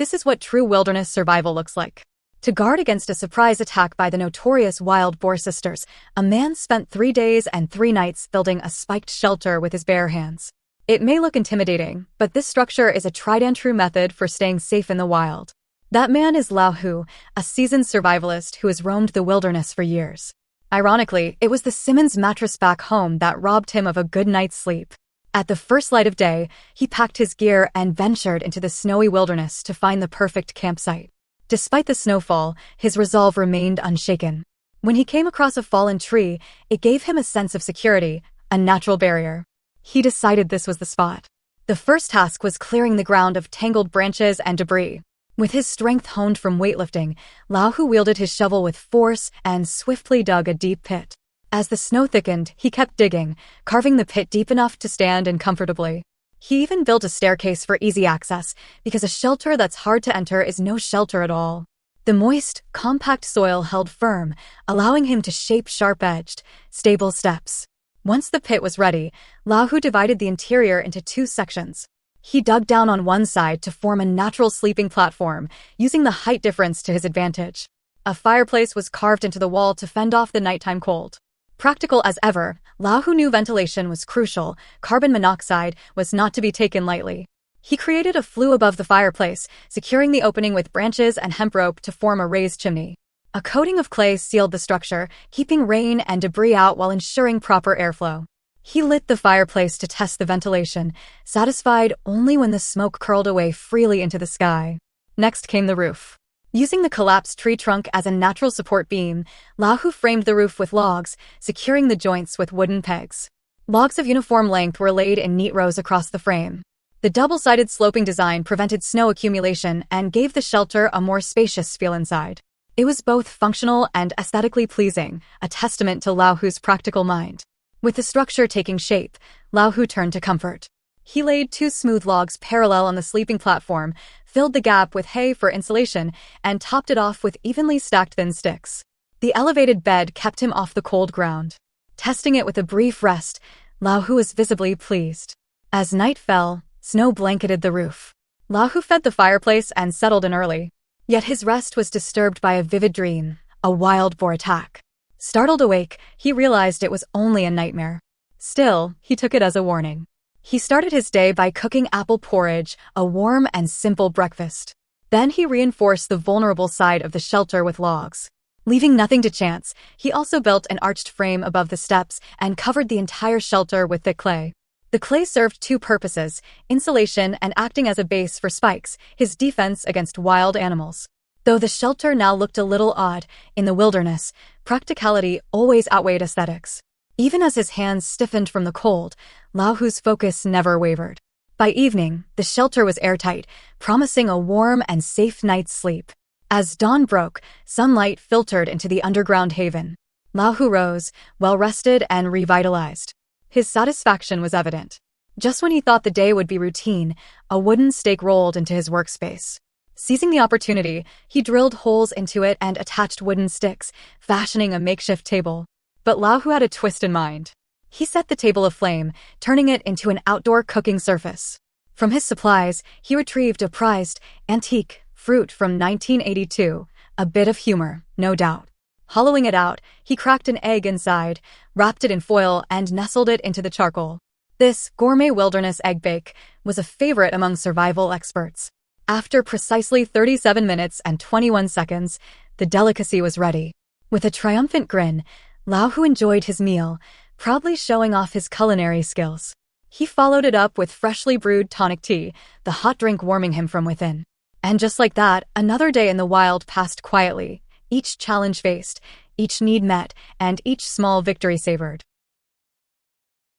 This is what true wilderness survival looks like. To guard against a surprise attack by the notorious Wild Boar Sisters, a man spent 3 days and 3 nights building a spiked shelter with his bare hands. It may look intimidating, but this structure is a tried-and-true method for staying safe in the wild. That man is Lao Hu, a seasoned survivalist who has roamed the wilderness for years. Ironically, it was the Simmons mattress back home that robbed him of a good night's sleep. At the first light of day, he packed his gear and ventured into the snowy wilderness to find the perfect campsite. Despite the snowfall, his resolve remained unshaken. When he came across a fallen tree, it gave him a sense of security, a natural barrier. He decided this was the spot. The first task was clearing the ground of tangled branches and debris. With his strength honed from weightlifting, Lao Hu wielded his shovel with force and swiftly dug a deep pit. As the snow thickened, he kept digging, carving the pit deep enough to stand in comfortably. He even built a staircase for easy access, because a shelter that's hard to enter is no shelter at all. The moist, compact soil held firm, allowing him to shape sharp-edged, stable steps. Once the pit was ready, Lao Hu divided the interior into 2 sections. He dug down on one side to form a natural sleeping platform, using the height difference to his advantage. A fireplace was carved into the wall to fend off the nighttime cold. Practical as ever, Lao Hu knew ventilation was crucial. Carbon monoxide was not to be taken lightly. He created a flue above the fireplace, securing the opening with branches and hemp rope to form a raised chimney. A coating of clay sealed the structure, keeping rain and debris out while ensuring proper airflow. He lit the fireplace to test the ventilation, satisfied only when the smoke curled away freely into the sky. Next came the roof. Using the collapsed tree trunk as a natural support beam, Lao Hu framed the roof with logs, securing the joints with wooden pegs. Logs of uniform length were laid in neat rows across the frame. The double-sided sloping design prevented snow accumulation and gave the shelter a more spacious feel inside. It was both functional and aesthetically pleasing, a testament to Lao Hu's practical mind. With the structure taking shape, Lao Hu turned to comfort. He laid 2 smooth logs parallel on the sleeping platform, filled the gap with hay for insulation, and topped it off with evenly stacked thin sticks. The elevated bed kept him off the cold ground. Testing it with a brief rest, Lao Hu was visibly pleased. As night fell, snow blanketed the roof. Lao Hu fed the fireplace and settled in early. Yet his rest was disturbed by a vivid dream, a wild boar attack. Startled awake, he realized it was only a nightmare. Still, he took it as a warning. He started his day by cooking apple porridge, a warm and simple breakfast. Then he reinforced the vulnerable side of the shelter with logs. Leaving nothing to chance, he also built an arched frame above the steps and covered the entire shelter with thick clay. The clay served 2 purposes, insulation and acting as a base for spikes, his defense against wild animals. Though the shelter now looked a little odd, in the wilderness, practicality always outweighed aesthetics. Even as his hands stiffened from the cold, Lao Hu's focus never wavered. By evening, the shelter was airtight, promising a warm and safe night's sleep. As dawn broke, sunlight filtered into the underground haven. Lao Hu rose, well-rested and revitalized. His satisfaction was evident. Just when he thought the day would be routine, a wooden stake rolled into his workspace. Seizing the opportunity, he drilled holes into it and attached wooden sticks, fashioning a makeshift table. But Lao Hu had a twist in mind. He set the table aflame, turning it into an outdoor cooking surface. From his supplies, he retrieved a prized, antique fruit from 1982, a bit of humor, no doubt. Hollowing it out, he cracked an egg inside, wrapped it in foil and nestled it into the charcoal. This gourmet wilderness egg bake was a favorite among survival experts. After precisely 37 minutes and 21 seconds, the delicacy was ready. With a triumphant grin, Lao Hu enjoyed his meal, proudly showing off his culinary skills. He followed it up with freshly brewed tonic tea, the hot drink warming him from within. And just like that, another day in the wild passed quietly, each challenge faced, each need met, and each small victory savored.